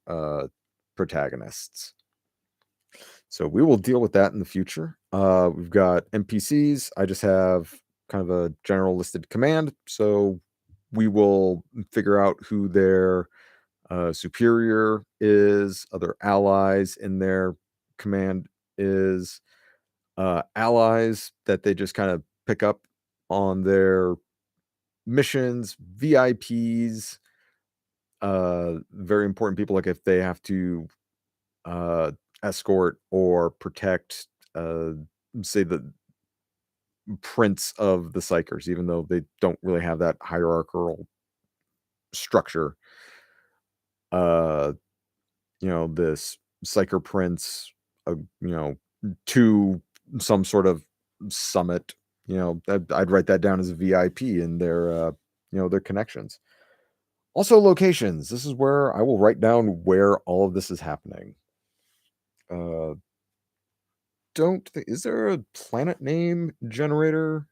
protagonists. So we will deal with that in the future. We've got NPCs. I just have kind of a general listed command. So we will figure out who their superior is, other allies in their command is, allies that they just kind of pick up on their missions, VIPs, very important people, like if they have to uh, escort or protect, uh, say, the prince of the Psychers, even though they don't really have that hierarchical structure. Uh, this Psyker prince, you know, to some sort of summit. I'd write that down as a VIP in their connections. Also, locations. This is where I will write down where all of this is happening. Uh, is there a planet name generator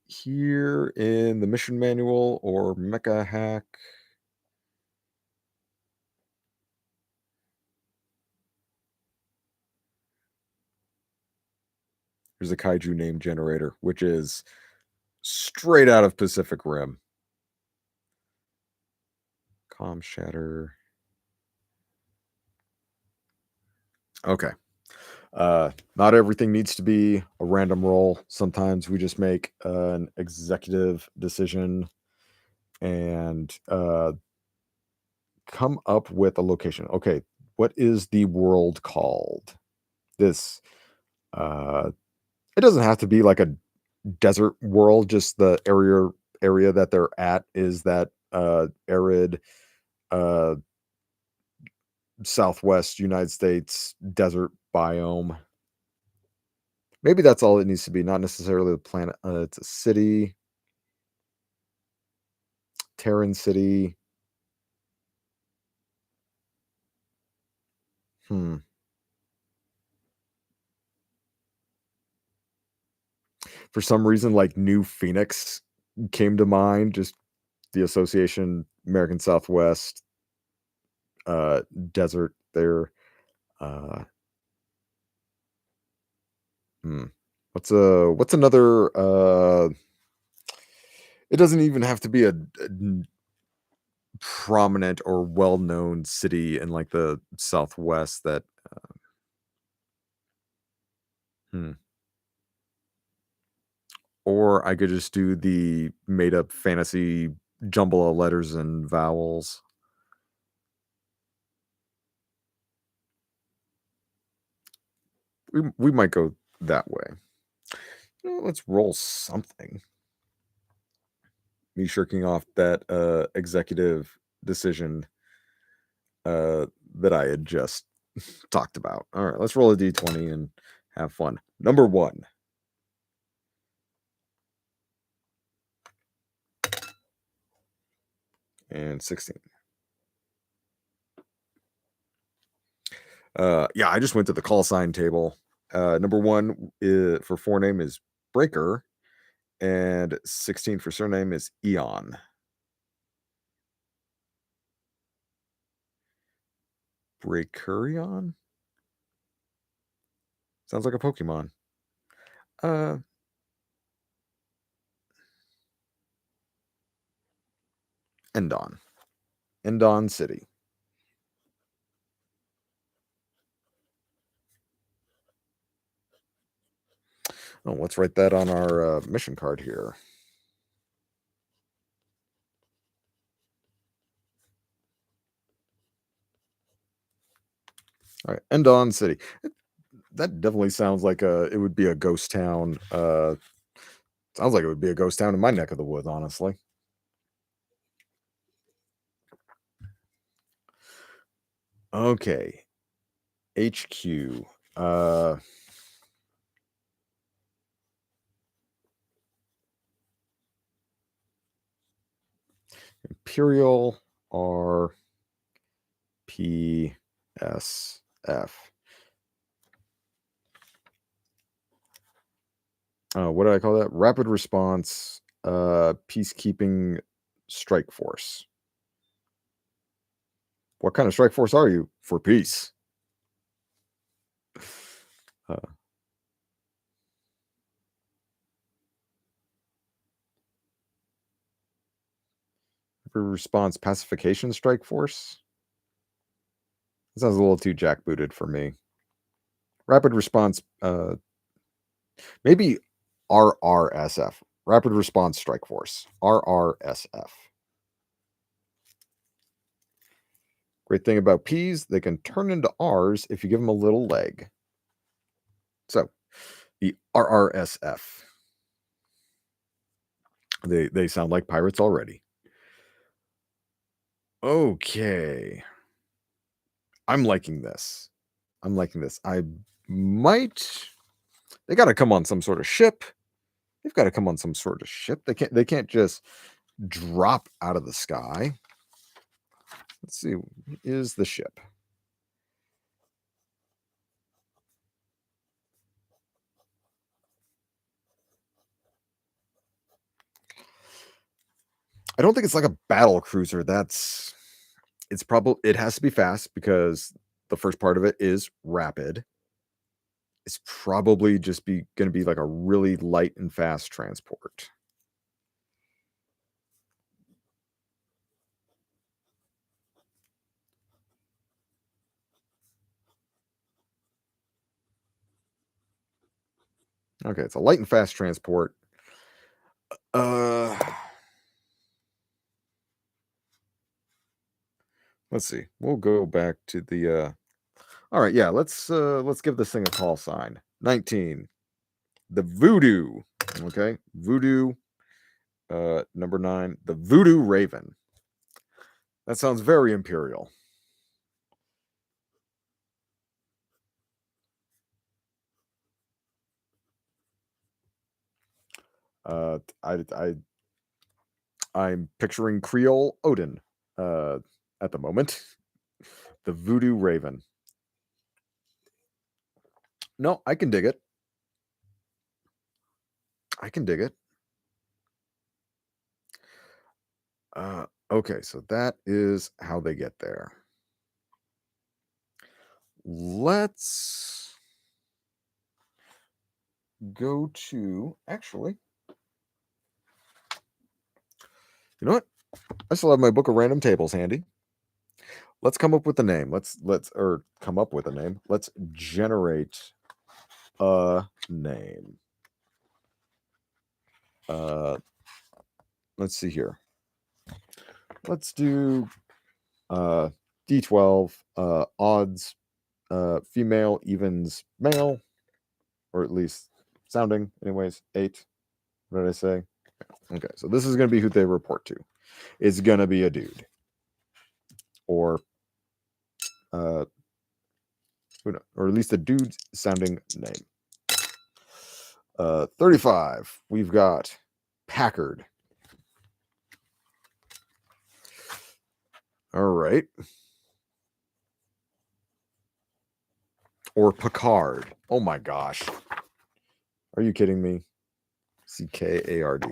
here in the mission manual or mecha hack? There's a kaiju name generator, which is straight out of Pacific Rim. Palm shatter. Okay. Not everything needs to be a random roll. Sometimes we just make an executive decision and come up with a location. Okay, what is the world called? This uh it doesn't have to be like a desert world, just the area that they're at is that arid uh Southwest United States desert biome. Maybe that's all it needs to be, not necessarily the planet. It's a city, Terran City. Hmm. For some reason, like New Phoenix came to mind, just the association, American Southwest, uh, desert there. Uh, hmm. What's another it doesn't even have to be a prominent or well-known city in like the Southwest that hmm. Or I could just do the made up fantasy jumble of letters and vowels. We might go that way. Let's roll something. Me shirking off that executive decision that I had just talked about. All right, let's roll a d20 and have fun. Number 1 and 16. Yeah, I just went to the call sign table. Number 1 for forename is Breaker, and 16 for surname is Eon. Breakerion? Sounds like a Pokemon. Uh, Endon. Endon City. Oh, let's write that on our mission card here. All right, Endon City. That definitely sounds like it would be a ghost town. Sounds like it would be a ghost town in my neck of the woods, honestly. Okay, HQ. Uh, Imperial RPSF. What did I call that? Rapid Response Peacekeeping Strike Force. What kind of strike force are you? For peace. Uh, Rapid Response Pacification Strike Force. That sounds a little too jackbooted for me. Rapid Response, maybe RRSF. Rapid Response Strike Force. RRSF. Great thing about peas, they can turn into R's if you give them a little leg. So, the RRSF. They sound like pirates already. Okay. I'm liking this. I'm liking this. I might they got to come on some sort of ship. They've got to come on some sort of ship. They can't just drop out of the sky. Let's see. Is the ship? I don't think it's like a battle cruiser. It's probably it has to be fast because the first part of it is rapid. It's probably just be going to be like a really light and fast transport. Okay, it's a light and fast transport. Uh, let's see. We'll go back to the. All right, yeah. Let's give this thing a call sign. 19. The Voodoo. Okay, Voodoo. Number 9. The Voodoo Raven. That sounds very imperial. Uh, I I'm picturing Creole Odin. Uh, at the moment, the Voodoo Raven. No, I can dig it. I can dig it. Okay, so that is how they get there. Let's go to actually. You know what? I still have my book of random tables handy. Let's come up with a name. Let's or come up with a name. Let's generate a name. Uh, let's see here. Let's do D12 odds female evens male, or at least sounding anyways 8. What did I say? Okay, so this is going to be who they report to. It's going to be a dude or uh or at least a dude sounding name. 35. We've got Packard. All right. Or Picard. Oh my gosh. Are you kidding me? Card.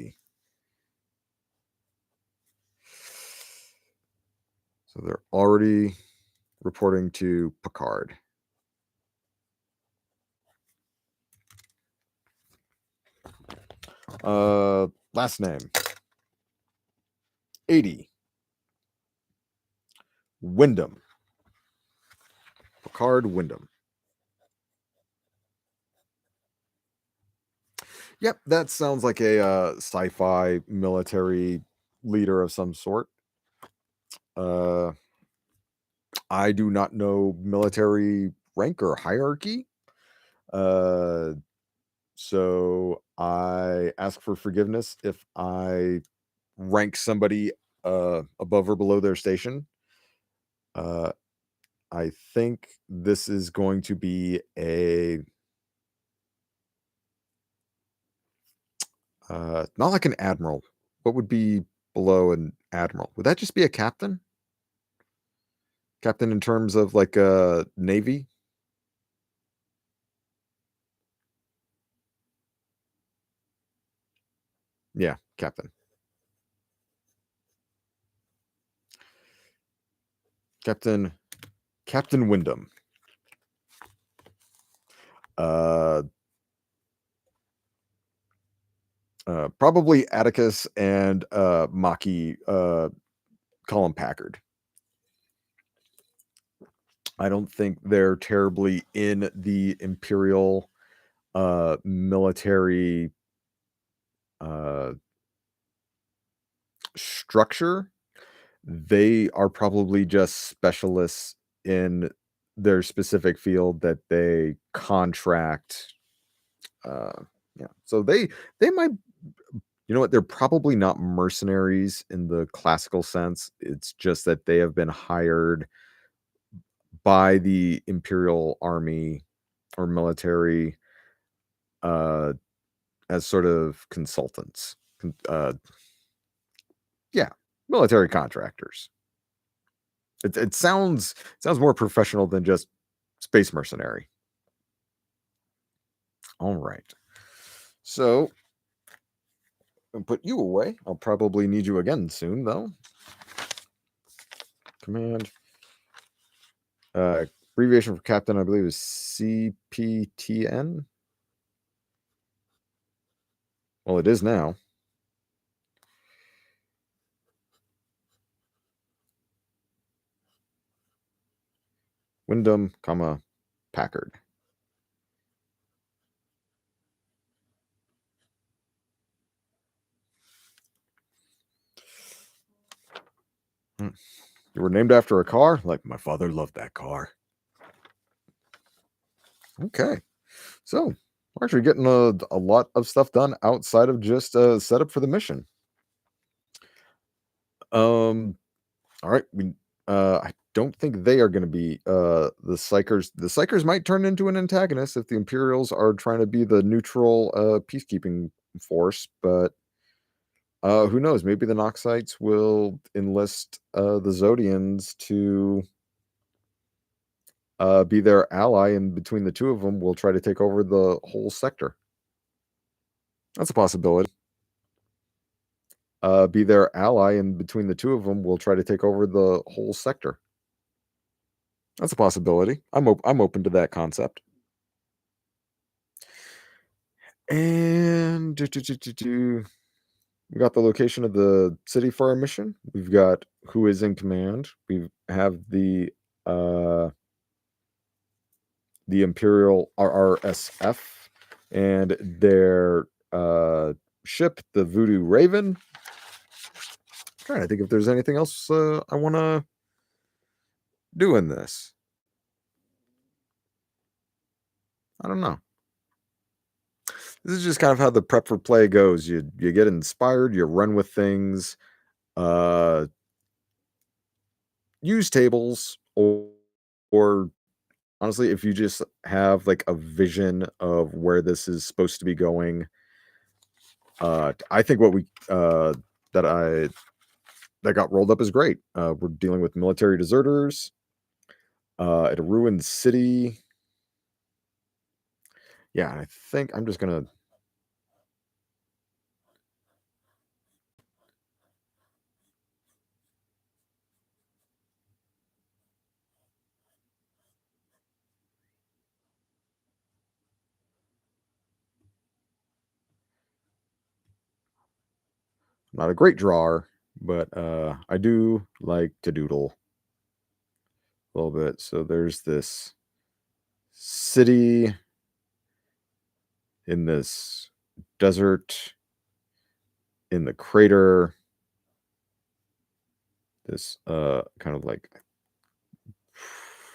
So they're already reporting to Picard. Last name 80. Wyndham. Picard Wyndham. Yep, that sounds like a sci-fi military leader of some sort. Uh, I do not know military rank or hierarchy. Uh, so I ask for forgiveness if I rank somebody above or below their station. Uh, I think this is going to be a not like an admiral. What would be below an admiral? Would that just be a captain? Captain in terms of like a navy? Yeah, captain. Captain Captain Wyndham. Uh, probably Atticus and Maki Colin Packard. I don't think they're terribly in the imperial military uh, structure. They are probably just specialists in their specific field that they contract. Uh, yeah, so they might. You know what? They're probably not mercenaries in the classical sense. It's just that they have been hired by the imperial army or military uh, as sort of consultants. Yeah, military contractors. It sounds more professional than just space mercenary. All right. So I'll put you away. I'll probably need you again soon, though. Command. Abbreviation for captain, I believe, is CPTN. Well, it is now. Wyndham, comma, Packard. Mm. You were named after a car? Like, my father loved that car. Okay. So, we're actually getting a lot of stuff done outside of just setup for the mission. Um, all right. I don't think they are going to be the Psychers. The Psychers might turn into an antagonist if the Imperials are trying to be the neutral peacekeeping force, but who knows? Maybe the Noxites will enlist the Zodians to be their ally, and between the two of them, we'll try to take over the whole sector. That's a possibility. Be their ally, and between the two of them, we'll try to take over the whole sector. That's a possibility. I'm open to that concept. And we got the location of the city for our mission. We've got who is in command. We have the Imperial RRSF and their ship, the Voodoo Raven. Trying to think if there's anything else I want to do in this. I don't know. This is just kind of how the prep for play goes. You get inspired, you run with things, uh, use tables, or honestly, if you just have like a vision of where this is supposed to be going. I think what we that I that got rolled up is great. We're dealing with military deserters at a ruined city. Yeah, I think I'm just gonna. Not a great drawer, but I do like to doodle a little bit. So there's this city in this desert in the crater. This kind of like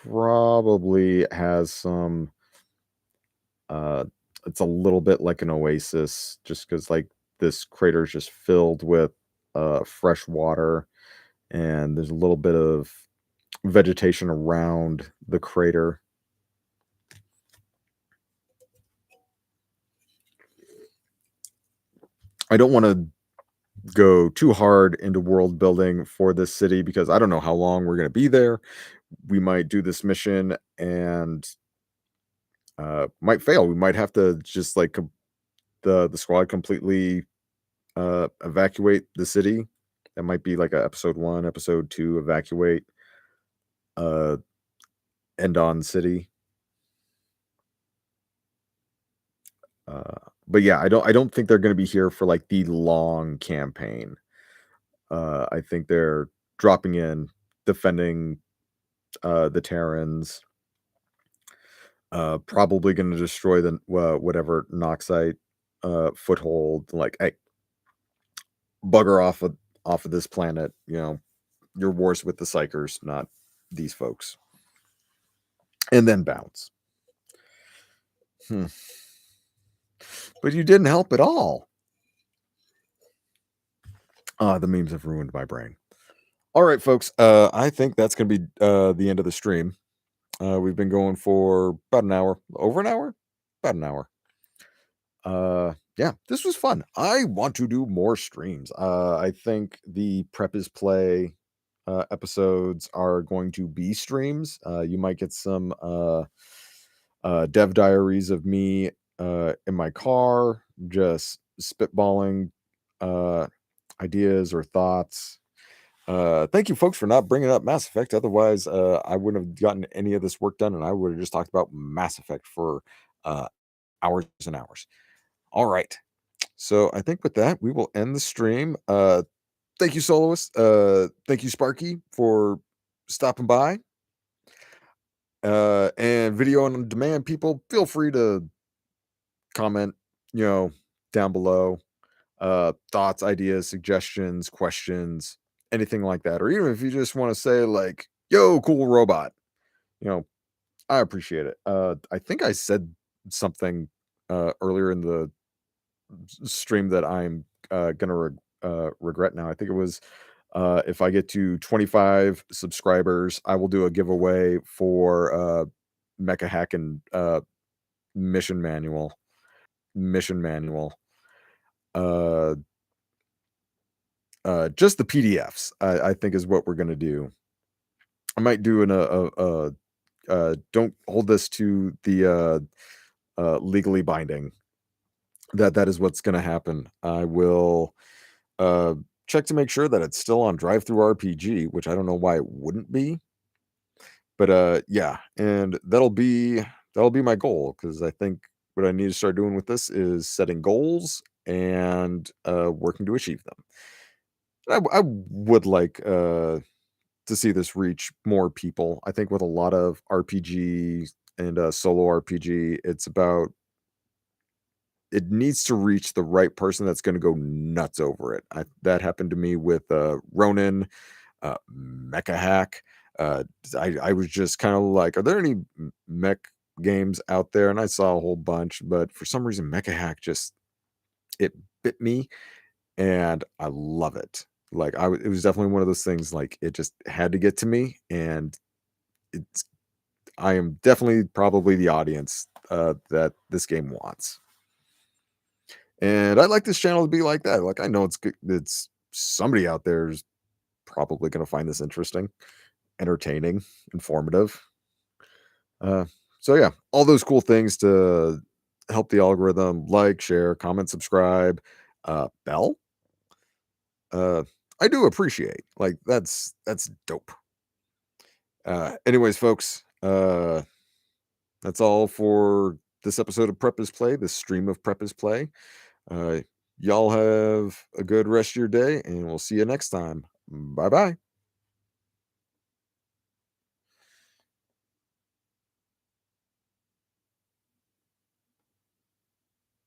probably has some uh it's a little bit like an oasis just because like this crater is just filled with fresh water, and there's a little bit of vegetation around the crater. I don't want to go too hard into world building for this city because I don't know how long we're going to be there. We might do this mission and might fail. We might have to just like the squad completely evacuate the city. That might be like a episode 1, episode 2 evacuate uh end on city. But yeah, I don't think they're going to be here for like the long campaign. I think they're dropping in, defending the Terrans, probably gonna destroy the whatever Noxite foothold. Like, hey, bugger off of this planet. Your wars with the Psychers, not these folks, and then bounce. Hmm. But you didn't help at all. The memes have ruined my brain. All right, folks. I think that's gonna be the end of the stream. We've been going for about an hour, over an hour, about an hour. Yeah, this was fun. I want to do more streams. I think the prep is play episodes are going to be streams. You might get some dev diaries of me in my car just spitballing uh ideas or thoughts. Thank you folks for not bringing up Mass Effect. Otherwise I wouldn't have gotten any of this work done, and I would have just talked about Mass Effect for uh hours and hours. All right. So I think with that, we will end the stream. Thank you, Soloist. Thank you, Sparky, for stopping by. And video on demand people, feel free to comment, you know, down below. Thoughts, ideas, suggestions, questions, anything like that, or even if you just want to say like, "Yo, cool robot," you know, I appreciate it. I think I said something earlier in the stream that I'm regret now. I think it was if I get to 25 subscribers, I will do a giveaway for Mecha Hack and mission manual. Mission manual. Uh, just the PDFs, I think is what we're gonna do. I might do don't hold this to the legally binding. That is what's gonna happen. I will uh check to make sure that it's still on drive through RPG, which I don't know why it wouldn't be. But yeah, and that'll be my goal because I think what I need to start doing with this is setting goals and working to achieve them. I would like to see this reach more people. I think with a lot of RPG and solo RPG, it's about it needs to reach the right person that's going to go nuts over it. That happened to me with Ronin, Mecha Hack. I was just kind of like, are there any mech games out there? And I saw a whole bunch, but for some reason, Mecha Hack just it bit me, and I love it. Like it was definitely one of those things. Like it just had to get to me, and it's I am definitely probably the audience that this game wants. And I'd like this channel to be like that. Like I know it's good. It's somebody out there is probably going to find this interesting, entertaining, informative. Uh, so yeah, all those cool things to help the algorithm, like, share, comment, subscribe, bell. Uh, I do appreciate. Like that's dope. Anyways, folks, that's all for this episode of Prep is Play, this stream of Prep is Play. Uh, y'all have a good rest of your day, and we'll see you next time. Bye bye.